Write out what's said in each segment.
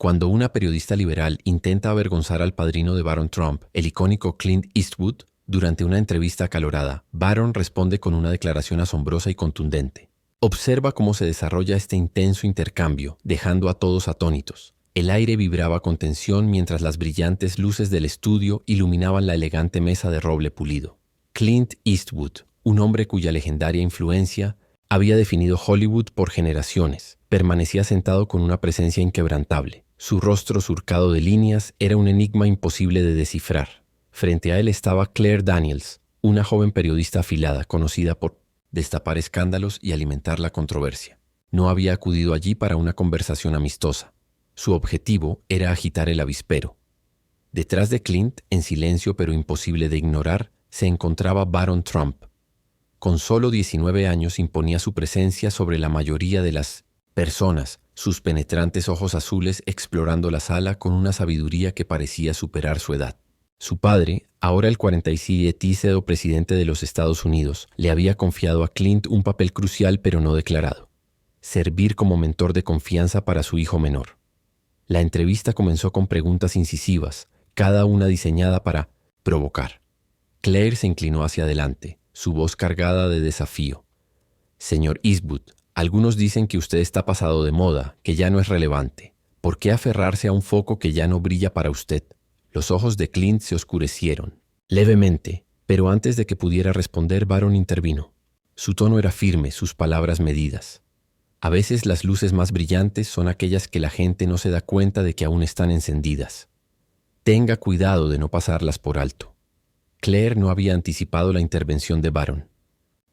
Cuando una periodista liberal intenta avergonzar al padrino de Barron Trump, el icónico Clint Eastwood, durante una entrevista acalorada, Barron responde con una declaración asombrosa y contundente. Observa cómo se desarrolla este intenso intercambio, dejando a todos atónitos. El aire vibraba con tensión mientras las brillantes luces del estudio iluminaban la elegante mesa de roble pulido. Clint Eastwood, un hombre cuya legendaria influencia había definido Hollywood por generaciones, permanecía sentado con una presencia inquebrantable. Su rostro surcado de líneas era un enigma imposible de descifrar. Frente a él estaba Claire Daniels, una joven periodista afilada, conocida por destapar escándalos y alimentar la controversia. No había acudido allí para una conversación amistosa. Su objetivo era agitar el avispero. Detrás de Clint, en silencio pero imposible de ignorar, se encontraba Barron Trump. Con solo 19 años imponía su presencia sobre la mayoría de las personas, sus penetrantes ojos azules explorando la sala con una sabiduría que parecía superar su edad. Su padre, ahora el 47º presidente de los Estados Unidos, le había confiado a Clint un papel crucial pero no declarado: servir como mentor de confianza para su hijo menor. La entrevista comenzó con preguntas incisivas, cada una diseñada para provocar. Claire se inclinó hacia adelante, su voz cargada de desafío. Señor Eastwood, algunos dicen que usted está pasado de moda, que ya no es relevante. ¿Por qué aferrarse a un foco que ya no brilla para usted? Los ojos de Clint se oscurecieron, levemente, pero antes de que pudiera responder, Barron intervino. Su tono era firme, sus palabras medidas. A veces las luces más brillantes son aquellas que la gente no se da cuenta de que aún están encendidas. Tenga cuidado de no pasarlas por alto. Claire no había anticipado la intervención de Barron.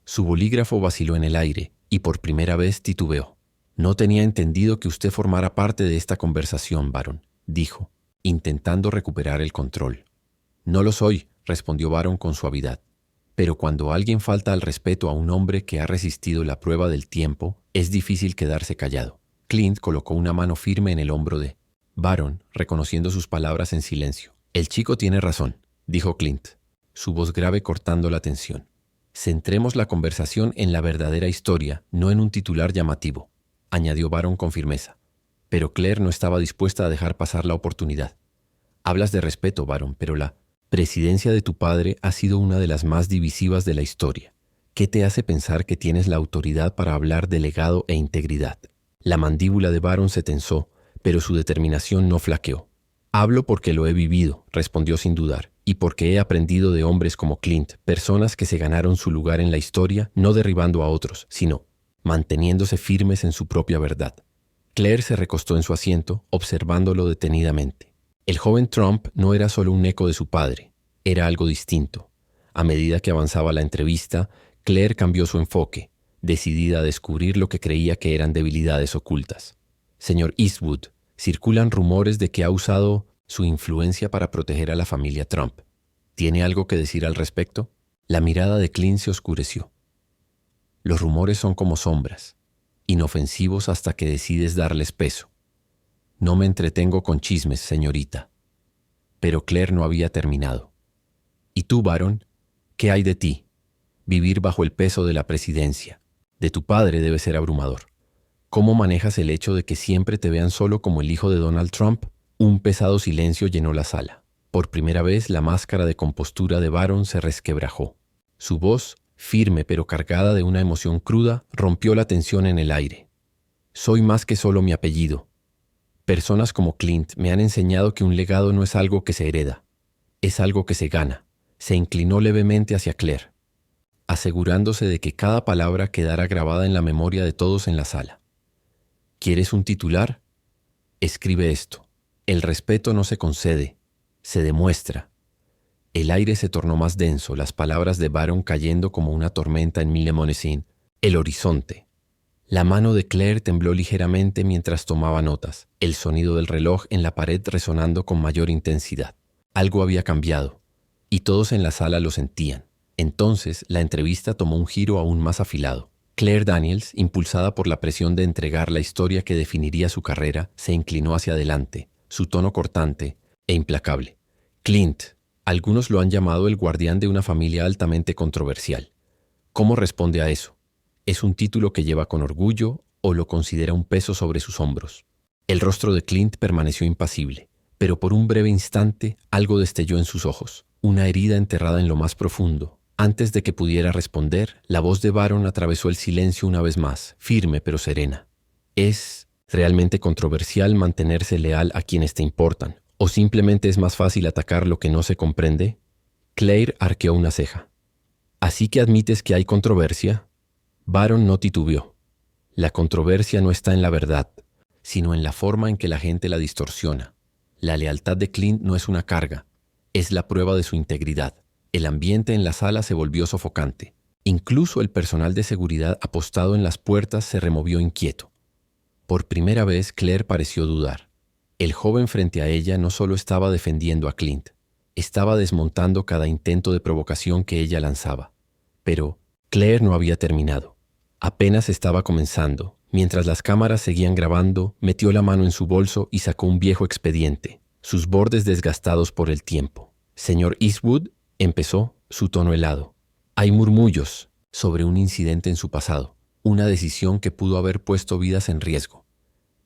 Su bolígrafo vaciló en el aire y por primera vez titubeó. No tenía entendido que usted formara parte de esta conversación, Barron, dijo, intentando recuperar el control. No lo soy, respondió Barron con suavidad. Pero cuando alguien falta al respeto a un hombre que ha resistido la prueba del tiempo, es difícil quedarse callado. Clint colocó una mano firme en el hombro de Barron, reconociendo sus palabras en silencio. El chico tiene razón, dijo Clint, su voz grave cortando la tensión. Centremos la conversación en la verdadera historia, no en un titular llamativo, añadió Barron con firmeza. Pero Claire no estaba dispuesta a dejar pasar la oportunidad. Hablas de respeto, Barron, pero la presidencia de tu padre ha sido una de las más divisivas de la historia. ¿Qué te hace pensar que tienes la autoridad para hablar de legado e integridad? La mandíbula de Barron se tensó, pero su determinación no flaqueó. Hablo porque lo he vivido, respondió sin dudar, y porque he aprendido de hombres como Clint, personas que se ganaron su lugar en la historia no derribando a otros, sino manteniéndose firmes en su propia verdad. Claire se recostó en su asiento, observándolo detenidamente. El joven Trump no era solo un eco de su padre, era algo distinto. A medida que avanzaba la entrevista, Claire cambió su enfoque, decidida a descubrir lo que creía que eran debilidades ocultas. Señor Eastwood, circulan rumores de que ha usado su influencia para proteger a la familia Trump. ¿Tiene algo que decir al respecto? La mirada de Clint se oscureció. Los rumores son como sombras, inofensivos hasta que decides darles peso. No me entretengo con chismes, señorita. Pero Claire no había terminado. ¿Y tú, Barron? ¿Qué hay de ti? Vivir bajo el peso de la presidencia. De tu padre debe ser abrumador. ¿Cómo manejas el hecho de que siempre te vean solo como el hijo de Donald Trump? Un pesado silencio llenó la sala. Por primera vez, la máscara de compostura de Barron se resquebrajó. Su voz, firme pero cargada de una emoción cruda, rompió la tensión en el aire. Soy más que solo mi apellido. Personas como Clint me han enseñado que un legado no es algo que se hereda, es algo que se gana. Se inclinó levemente hacia Claire, asegurándose de que cada palabra quedara grabada en la memoria de todos en la sala. ¿Quieres un titular? Escribe esto. El respeto no se concede, se demuestra. El aire se tornó más denso, las palabras de Barron cayendo como una tormenta en Millemonnessine. El horizonte. La mano de Claire tembló ligeramente mientras tomaba notas, el sonido del reloj en la pared resonando con mayor intensidad. Algo había cambiado, y todos en la sala lo sentían. Entonces, la entrevista tomó un giro aún más afilado. Claire Daniels, impulsada por la presión de entregar la historia que definiría su carrera, se inclinó hacia adelante, su tono cortante e implacable. Clint, algunos lo han llamado el guardián de una familia altamente controversial. ¿Cómo responde a eso? ¿Es un título que lleva con orgullo o lo considera un peso sobre sus hombros? El rostro de Clint permaneció impasible, pero por un breve instante algo destelló en sus ojos, una herida enterrada en lo más profundo. Antes de que pudiera responder, la voz de Baron atravesó el silencio una vez más, firme pero serena. ¿Es realmente controversial mantenerse leal a quienes te importan? ¿O simplemente es más fácil atacar lo que no se comprende? Claire arqueó una ceja. ¿Así que admites que hay controversia? Baron no titubeó. La controversia no está en la verdad, sino en la forma en que la gente la distorsiona. La lealtad de Clint no es una carga, es la prueba de su integridad. El ambiente en la sala se volvió sofocante. Incluso el personal de seguridad apostado en las puertas se removió inquieto. Por primera vez Claire pareció dudar. El joven frente a ella no solo estaba defendiendo a Clint, estaba desmontando cada intento de provocación que ella lanzaba. Pero Claire no había terminado. Apenas estaba comenzando. Mientras las cámaras seguían grabando, metió la mano en su bolso y sacó un viejo expediente, sus bordes desgastados por el tiempo. Señor Eastwood, empezó, su tono helado. Hay murmullos sobre un incidente en su pasado, una decisión que pudo haber puesto vidas en riesgo.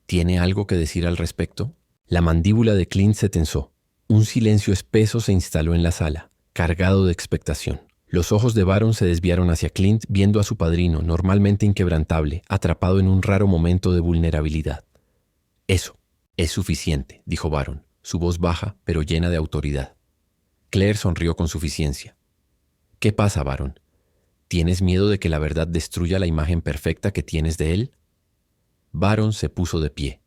¿Tiene algo que decir al respecto? La mandíbula de Clint se tensó. Un silencio espeso se instaló en la sala, cargado de expectación. Los ojos de Baron se desviaron hacia Clint, viendo a su padrino, normalmente inquebrantable, atrapado en un raro momento de vulnerabilidad. Eso es suficiente, dijo Baron, su voz baja pero llena de autoridad. Claire sonrió con suficiencia. ¿Qué pasa, Baron? ¿Tienes miedo de que la verdad destruya la imagen perfecta que tienes de él? Baron se puso de pie,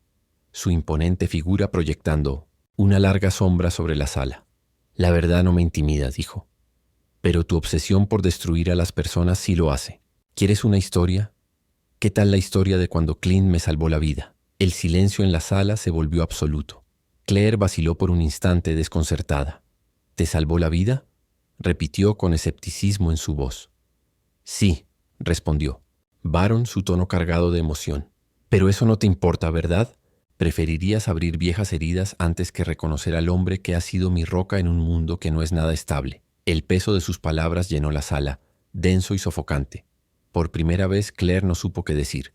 su imponente figura proyectando una larga sombra sobre la sala. La verdad no me intimida, dijo. Pero tu obsesión por destruir a las personas sí lo hace. ¿Quieres una historia? ¿Qué tal la historia de cuando Clint me salvó la vida? El silencio en la sala se volvió absoluto. Claire vaciló por un instante desconcertada. ¿Te salvó la vida?, repitió con escepticismo en su voz. Sí, respondió. Baron, su tono cargado de emoción. Pero eso no te importa, ¿verdad? Preferirías abrir viejas heridas antes que reconocer al hombre que ha sido mi roca en un mundo que no es nada estable. El peso de sus palabras llenó la sala, denso y sofocante. Por primera vez Claire no supo qué decir.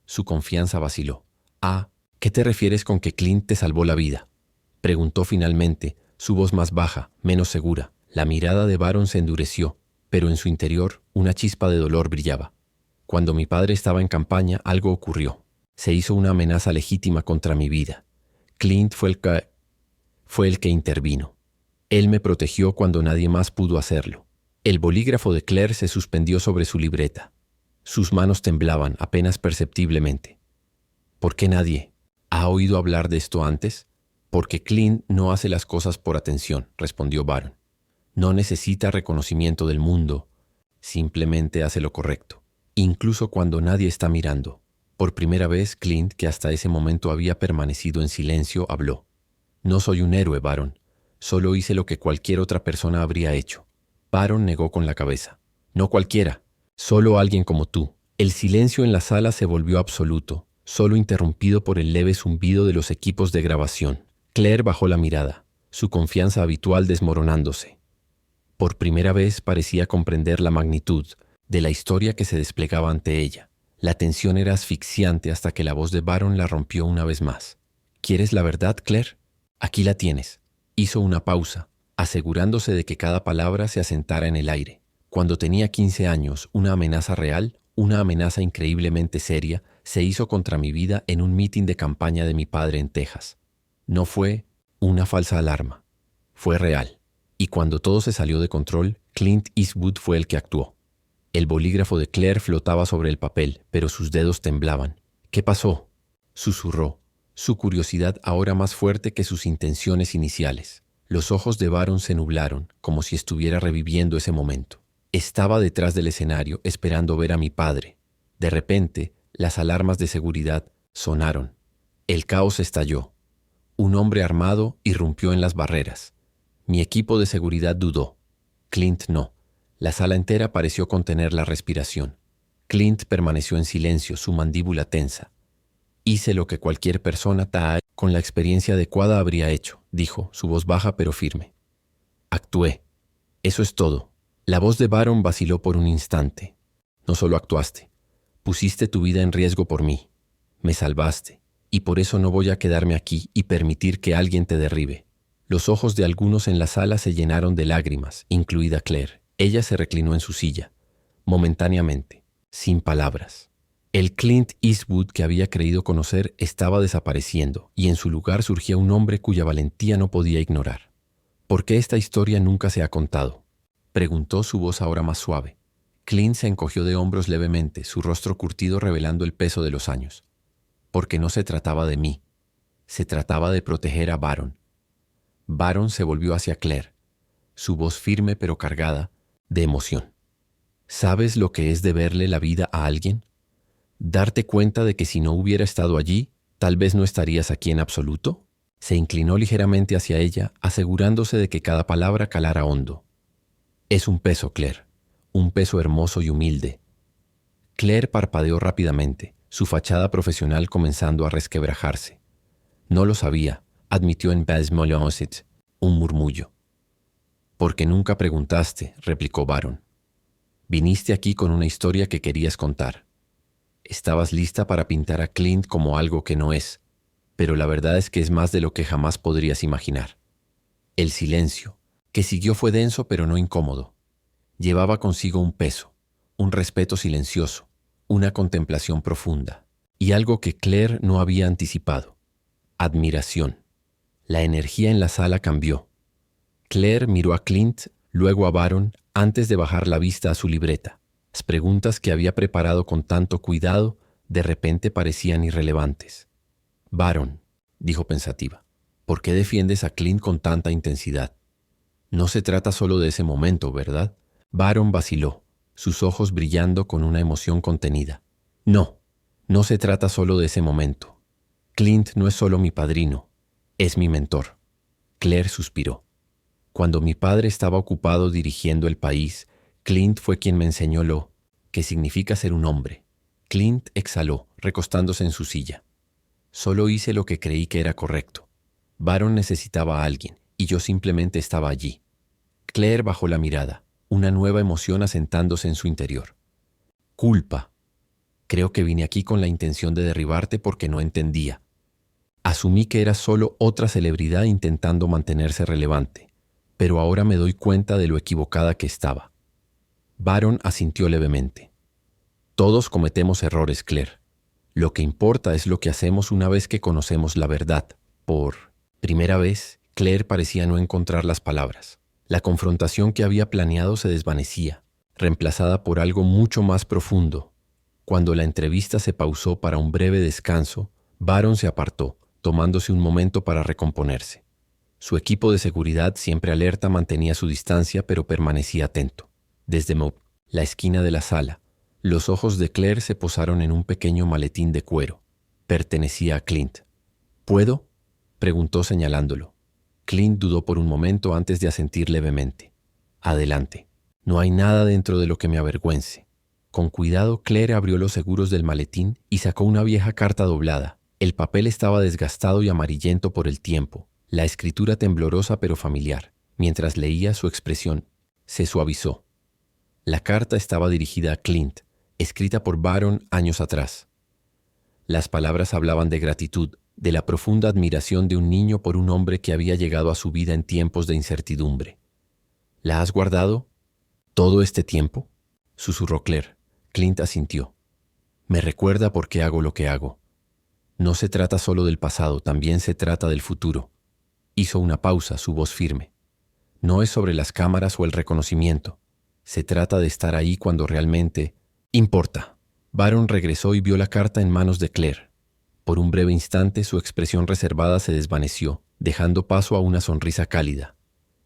Su confianza vaciló. «Ah, ¿qué te refieres con que Clint te salvó la vida?», preguntó finalmente, su voz más baja, menos segura. La mirada de Baron se endureció, pero en su interior una chispa de dolor brillaba. Cuando mi padre estaba en campaña, algo ocurrió. Se hizo una amenaza legítima contra mi vida. Clint fue el que intervino. Él me protegió cuando nadie más pudo hacerlo. El bolígrafo de Claire se suspendió sobre su libreta. Sus manos temblaban apenas perceptiblemente. ¿Por qué nadie ha oído hablar de esto antes? Porque Clint no hace las cosas por atención, respondió Baron. No necesita reconocimiento del mundo, simplemente hace lo correcto, incluso cuando nadie está mirando. Por primera vez, Clint, que hasta ese momento había permanecido en silencio, habló. No soy un héroe, Baron. Solo hice lo que cualquier otra persona habría hecho. Baron negó con la cabeza. No cualquiera, solo alguien como tú. El silencio en la sala se volvió absoluto, solo interrumpido por el leve zumbido de los equipos de grabación. Claire bajó la mirada, su confianza habitual desmoronándose. Por primera vez parecía comprender la magnitud de la historia que se desplegaba ante ella. La tensión era asfixiante hasta que la voz de Baron la rompió una vez más. ¿Quieres la verdad, Claire? Aquí la tienes. Hizo una pausa, asegurándose de que cada palabra se asentara en el aire. Cuando tenía 15 años, una amenaza real, una amenaza increíblemente seria, se hizo contra mi vida en un mitin de campaña de mi padre en Texas. No fue una falsa alarma, fue real. Y cuando todo se salió de control, Clint Eastwood fue el que actuó. El bolígrafo de Claire flotaba sobre el papel, pero sus dedos temblaban. ¿Qué pasó?, susurró, su curiosidad ahora más fuerte que sus intenciones iniciales. Los ojos de Baron se nublaron, como si estuviera reviviendo ese momento. Estaba detrás del escenario, esperando ver a mi padre. De repente, las alarmas de seguridad sonaron. El caos estalló. Un hombre armado irrumpió en las barreras. Mi equipo de seguridad dudó. Clint no. La sala entera pareció contener la respiración. Clint permaneció en silencio, su mandíbula tensa. Hice lo que cualquier persona con la experiencia adecuada habría hecho, dijo, su voz baja pero firme. Actué. Eso es todo. La voz de Baron vaciló por un instante. No solo actuaste. Pusiste tu vida en riesgo por mí. Me salvaste. y por eso no voy a quedarme aquí y permitir que alguien te derribe. Los ojos de algunos en la sala se llenaron de lágrimas, incluida Claire. Ella se reclinó en su silla, momentáneamente, sin palabras. El Clint Eastwood que había creído conocer estaba desapareciendo, y en su lugar surgía un hombre cuya valentía no podía ignorar. ¿Por qué esta historia nunca se ha contado?, preguntó, su voz ahora más suave. Clint se encogió de hombros levemente, su rostro curtido revelando el peso de los años. Porque no se trataba de mí. Se trataba de proteger a Baron. Baron se volvió hacia Claire, su voz firme pero cargada de emoción. ¿Sabes lo que es deberle la vida a alguien? ¿Darte cuenta de que si no hubiera estado allí, tal vez no estarías aquí en absoluto? Se inclinó ligeramente hacia ella, asegurándose de que cada palabra calara hondo. Es un peso, Claire, un peso hermoso y humilde. Claire parpadeó rápidamente, su fachada profesional comenzando a resquebrajarse. No lo sabía, admitió en Basmolonsit, un murmullo. Porque nunca preguntaste, replicó Baron. Viniste aquí con una historia que querías contar. Estabas lista para pintar a Clint como algo que no es, pero la verdad es que es más de lo que jamás podrías imaginar. El silencio, que siguió, fue denso pero no incómodo. Llevaba consigo un peso, un respeto silencioso, una contemplación profunda, y algo que Claire no había anticipado: admiración. La energía en la sala cambió. Claire miró a Clint, luego a Baron, antes de bajar la vista a su libreta. Las preguntas que había preparado con tanto cuidado de repente parecían irrelevantes. Baron, dijo pensativa, ¿por qué defiendes a Clint con tanta intensidad? No se trata solo de ese momento, ¿verdad? Baron vaciló, sus ojos brillando con una emoción contenida. No, no se trata solo de ese momento. Clint no es solo mi padrino, es mi mentor. Claire suspiró. Cuando mi padre estaba ocupado dirigiendo el país, Clint fue quien me enseñó lo que significa ser un hombre. Clint exhaló, recostándose en su silla. Solo hice lo que creí que era correcto. Baron necesitaba a alguien, y yo simplemente estaba allí. Claire bajó la mirada, una nueva emoción asentándose en su interior. Culpa. Creo que vine aquí con la intención de derribarte porque no entendía. Asumí que era solo otra celebridad intentando mantenerse relevante, pero ahora me doy cuenta de lo equivocada que estaba. Baron asintió levemente. Todos cometemos errores, Claire. Lo que importa es lo que hacemos una vez que conocemos la verdad. Por primera vez, Claire parecía no encontrar las palabras. La confrontación que había planeado se desvanecía, reemplazada por algo mucho más profundo. Cuando la entrevista se pausó para un breve descanso, Baron se apartó, tomándose un momento para recomponerse. Su equipo de seguridad, siempre alerta, mantenía su distancia, pero permanecía atento. Desde la esquina de la sala, los ojos de Claire se posaron en un pequeño maletín de cuero. Pertenecía a Clint. ¿Puedo?, preguntó señalándolo. Clint dudó por un momento antes de asentir levemente. Adelante. No hay nada dentro de lo que me avergüence. Con cuidado, Claire abrió los seguros del maletín y sacó una vieja carta doblada. El papel estaba desgastado y amarillento por el tiempo, la escritura temblorosa pero familiar. Mientras leía, su expresión se suavizó. La carta estaba dirigida a Clint, escrita por Baron años atrás. Las palabras hablaban de gratitud, de la profunda admiración de un niño por un hombre que había llegado a su vida en tiempos de incertidumbre. ¿La has guardado todo este tiempo?, susurró Claire. Clint asintió. Me recuerda por qué hago lo que hago. No se trata solo del pasado, también se trata del futuro. Hizo una pausa, su voz firme. No es sobre las cámaras o el reconocimiento. Se trata de estar ahí cuando realmente importa. Baron regresó y vio la carta en manos de Claire. Por un breve instante su expresión reservada se desvaneció, dejando paso a una sonrisa cálida.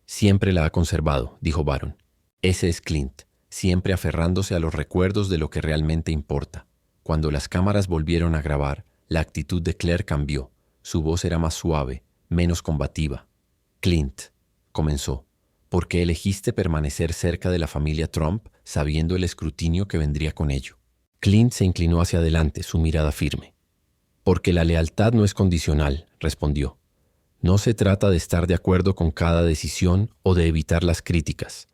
Siempre la ha conservado, dijo Baron. Ese es Clint, siempre aferrándose a los recuerdos de lo que realmente importa. Cuando las cámaras volvieron a grabar, la actitud de Claire cambió. Su voz era más suave, menos combativa. Clint, comenzó, ¿por qué elegiste permanecer cerca de la familia Trump sabiendo el escrutinio que vendría con ello? Clint se inclinó hacia adelante, su mirada firme. Porque la lealtad no es condicional, respondió. No se trata de estar de acuerdo con cada decisión o de evitar las críticas.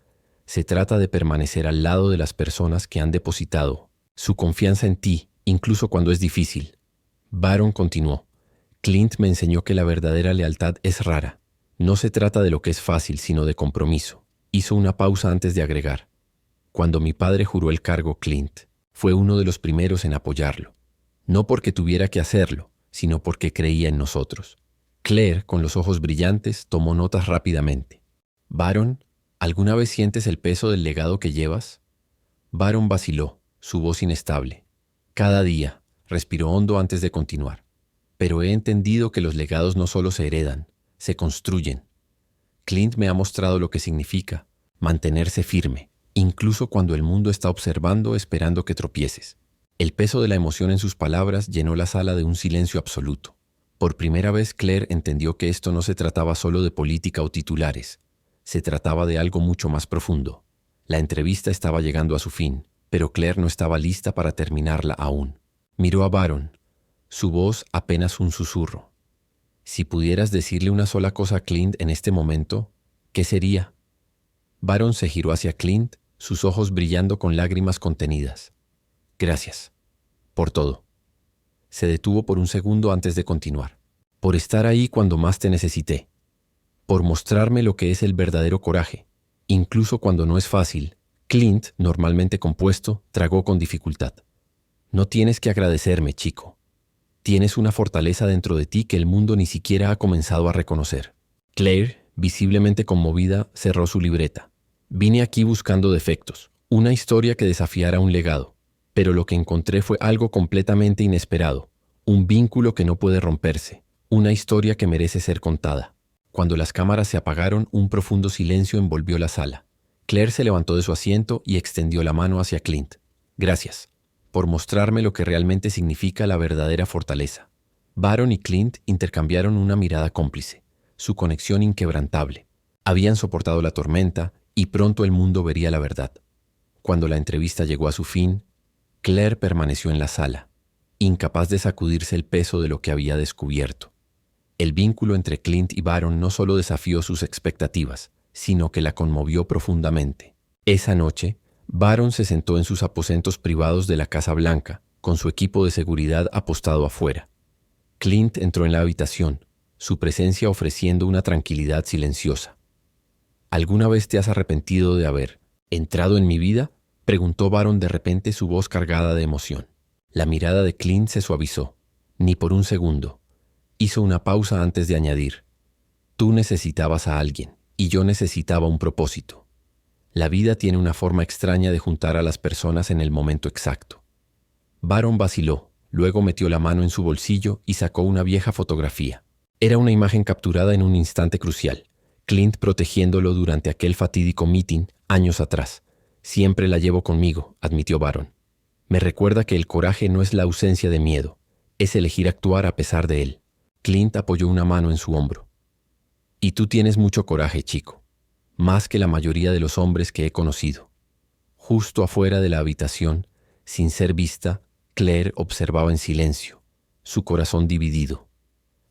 Se trata de permanecer al lado de las personas que han depositado su confianza en ti, incluso cuando es difícil. Baron continuó. Clint me enseñó que la verdadera lealtad es rara. No se trata de lo que es fácil, sino de compromiso. Hizo una pausa antes de agregar. Cuando mi padre juró el cargo, Clint fue uno de los primeros en apoyarlo. No porque tuviera que hacerlo, sino porque creía en nosotros. Claire, con los ojos brillantes, tomó notas rápidamente. Baron, ¿alguna vez sientes el peso del legado que llevas? Baron vaciló, su voz inestable. Cada día, respiró hondo antes de continuar. Pero he entendido que los legados no solo se heredan, se construyen. Clint me ha mostrado lo que significa mantenerse firme, incluso cuando el mundo está observando esperando que tropieces. El peso de la emoción en sus palabras llenó la sala de un silencio absoluto. Por primera vez Claire entendió que esto no se trataba solo de política o titulares. Se trataba de algo mucho más profundo. La entrevista estaba llegando a su fin, pero Claire no estaba lista para terminarla aún. Miró a Baron, su voz apenas un susurro. Si pudieras decirle una sola cosa a Clint en este momento, ¿qué sería? Baron se giró hacia Clint, sus ojos brillando con lágrimas contenidas. Gracias. Por todo. Se detuvo por un segundo antes de continuar. Por estar ahí cuando más te necesité. Por mostrarme lo que es el verdadero coraje. Incluso cuando no es fácil, Clint, normalmente compuesto, tragó con dificultad. No tienes que agradecerme, chico. Tienes una fortaleza dentro de ti que el mundo ni siquiera ha comenzado a reconocer. Claire, visiblemente conmovida, cerró su libreta. Vine aquí buscando defectos, una historia que desafiara un legado. Pero lo que encontré fue algo completamente inesperado, un vínculo que no puede romperse, una historia que merece ser contada. Cuando las cámaras se apagaron, un profundo silencio envolvió la sala. Claire se levantó de su asiento y extendió la mano hacia Clint. Gracias, por mostrarme lo que realmente significa la verdadera fortaleza. Baron y Clint intercambiaron una mirada cómplice, su conexión inquebrantable. Habían soportado la tormenta y pronto el mundo vería la verdad. Cuando la entrevista llegó a su fin, Claire permaneció en la sala, incapaz de sacudirse el peso de lo que había descubierto. El vínculo entre Clint y Baron no solo desafió sus expectativas, sino que la conmovió profundamente. Esa noche, Baron se sentó en sus aposentos privados de la Casa Blanca, con su equipo de seguridad apostado afuera. Clint entró en la habitación, su presencia ofreciendo una tranquilidad silenciosa. ¿Alguna vez te has arrepentido de haber entrado en mi vida?, preguntó Baron de repente, su voz cargada de emoción. La mirada de Clint se suavizó. Ni por un segundo. Hizo una pausa antes de añadir. Tú necesitabas a alguien, y yo necesitaba un propósito. La vida tiene una forma extraña de juntar a las personas en el momento exacto. Baron vaciló, luego metió la mano en su bolsillo y sacó una vieja fotografía. Era una imagen capturada en un instante crucial, Clint protegiéndolo durante aquel fatídico meeting años atrás. Siempre la llevo conmigo, admitió Baron. Me recuerda que el coraje no es la ausencia de miedo, es elegir actuar a pesar de él. Clint apoyó una mano en su hombro. Y tú tienes mucho coraje, chico, más que la mayoría de los hombres que he conocido. Justo afuera de la habitación, sin ser vista, Claire observaba en silencio, su corazón dividido.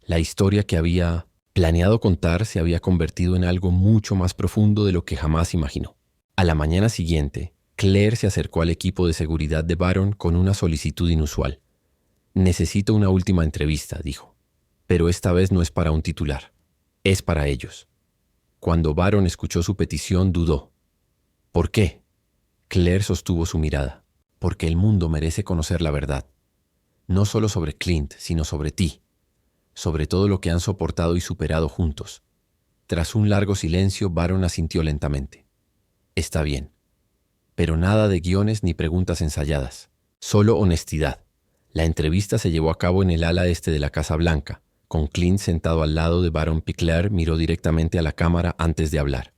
La historia que había planeado contar se había convertido en algo mucho más profundo de lo que jamás imaginó. A la mañana siguiente, Claire se acercó al equipo de seguridad de Baron con una solicitud inusual. Necesito una última entrevista, dijo. Pero esta vez no es para un titular. Es para ellos. Cuando Baron escuchó su petición, dudó. ¿Por qué? Claire sostuvo su mirada. Porque el mundo merece conocer la verdad. No solo sobre Clint, sino sobre ti. Sobre todo lo que han soportado y superado juntos. Tras un largo silencio, Baron asintió lentamente. Está bien. Pero nada de guiones ni preguntas ensayadas. Solo honestidad. La entrevista se llevó a cabo en el ala este de la Casa Blanca. Con Clint sentado al lado de Baron, Claire miró directamente a la cámara antes de hablar.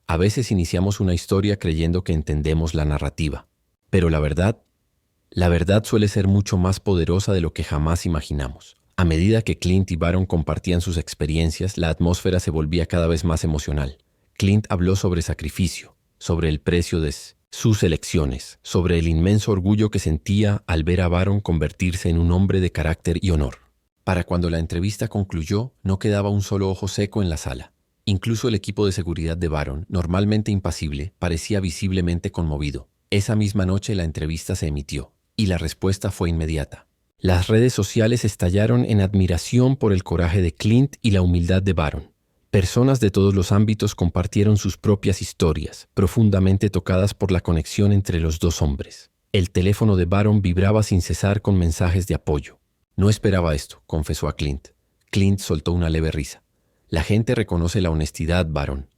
A veces iniciamos una historia creyendo que entendemos la narrativa. Pero la verdad suele ser mucho más poderosa de lo que jamás imaginamos. A medida que Clint y Baron compartían sus experiencias, la atmósfera se volvía cada vez más emocional. Clint habló sobre sacrificio, sobre el precio de sus elecciones, sobre el inmenso orgullo que sentía al ver a Baron convertirse en un hombre de carácter y honor. Para cuando la entrevista concluyó, no quedaba un solo ojo seco en la sala. Incluso el equipo de seguridad de Baron, normalmente impasible, parecía visiblemente conmovido. Esa misma noche la entrevista se emitió, y la respuesta fue inmediata. Las redes sociales estallaron en admiración por el coraje de Clint y la humildad de Baron. Personas de todos los ámbitos compartieron sus propias historias, profundamente tocadas por la conexión entre los dos hombres. El teléfono de Baron vibraba sin cesar con mensajes de apoyo. No esperaba esto, confesó a Clint. Clint soltó una leve risa. La gente reconoce la honestidad, Baron.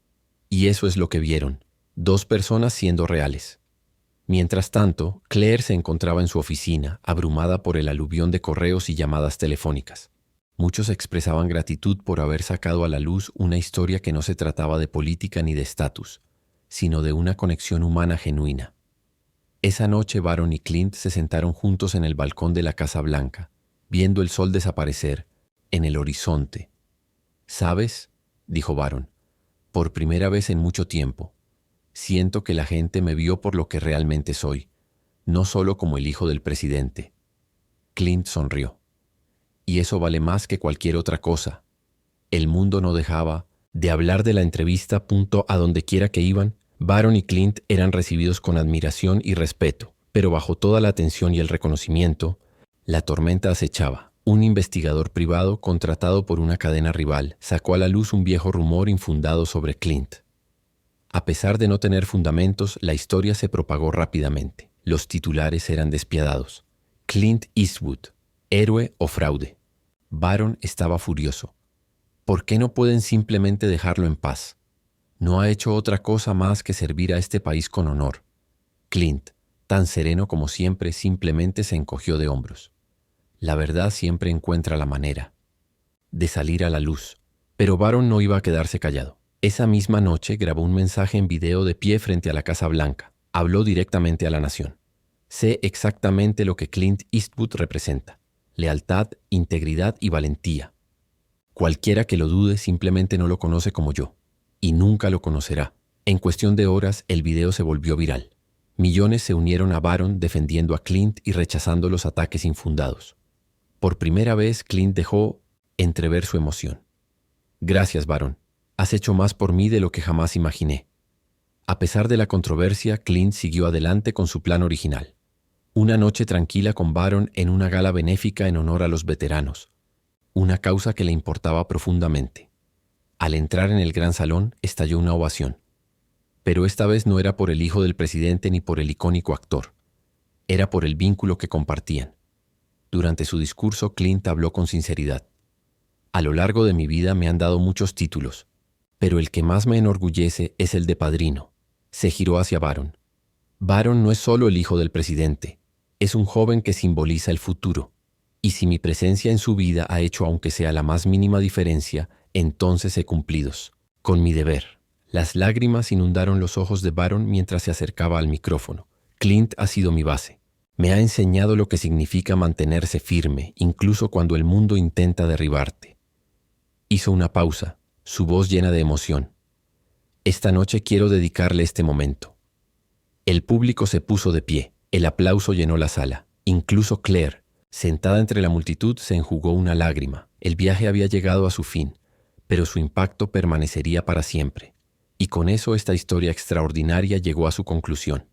Y eso es lo que vieron. Dos personas siendo reales. Mientras tanto, Claire se encontraba en su oficina, abrumada por el aluvión de correos y llamadas telefónicas. Muchos expresaban gratitud por haber sacado a la luz una historia que no se trataba de política ni de estatus, sino de una conexión humana genuina. Esa noche Baron y Clint se sentaron juntos en el balcón de la Casa Blanca, viendo el sol desaparecer en el horizonte. «¿Sabes?», dijo Baron, «por primera vez en mucho tiempo, siento que la gente me vio por lo que realmente soy, no solo como el hijo del presidente». Clint sonrió. «Y eso vale más que cualquier otra cosa». El mundo no dejaba de hablar de la entrevista. A donde quiera que iban, Baron y Clint eran recibidos con admiración y respeto, pero bajo toda la atención y el reconocimiento, la tormenta acechaba. Un investigador privado contratado por una cadena rival sacó a la luz un viejo rumor infundado sobre Clint. A pesar de no tener fundamentos, la historia se propagó rápidamente. Los titulares eran despiadados. Clint Eastwood, héroe o fraude. Baron estaba furioso. ¿Por qué no pueden simplemente dejarlo en paz? No ha hecho otra cosa más que servir a este país con honor. Clint, tan sereno como siempre, simplemente se encogió de hombros. La verdad siempre encuentra la manera de salir a la luz. Pero Baron no iba a quedarse callado. Esa misma noche grabó un mensaje en video de pie frente a la Casa Blanca. Habló directamente a la nación. Sé exactamente lo que Clint Eastwood representa: lealtad, integridad y valentía. Cualquiera que lo dude simplemente no lo conoce como yo, y nunca lo conocerá. En cuestión de horas, el video se volvió viral. Millones se unieron a Baron defendiendo a Clint y rechazando los ataques infundados. Por primera vez, Clint dejó entrever su emoción. «Gracias, Baron. Has hecho más por mí de lo que jamás imaginé». A pesar de la controversia, Clint siguió adelante con su plan original. Una noche tranquila con Baron en una gala benéfica en honor a los veteranos. Una causa que le importaba profundamente. Al entrar en el gran salón, estalló una ovación. Pero esta vez no era por el hijo del presidente ni por el icónico actor. Era por el vínculo que compartían. Durante su discurso, Clint habló con sinceridad. «A lo largo de mi vida me han dado muchos títulos, pero el que más me enorgullece es el de padrino». Se giró hacia Baron. «Baron no es solo el hijo del presidente, es un joven que simboliza el futuro. Y si mi presencia en su vida ha hecho aunque sea la más mínima diferencia, entonces he cumplidos con mi deber». Las lágrimas inundaron los ojos de Baron mientras se acercaba al micrófono. «Clint ha sido mi base. Me ha enseñado lo que significa mantenerse firme, incluso cuando el mundo intenta derribarte». Hizo una pausa, su voz llena de emoción. «Esta noche quiero dedicarle este momento». El público se puso de pie. El aplauso llenó la sala. Incluso Claire, sentada entre la multitud, se enjugó una lágrima. El viaje había llegado a su fin, pero su impacto permanecería para siempre. Y con eso esta historia extraordinaria llegó a su conclusión.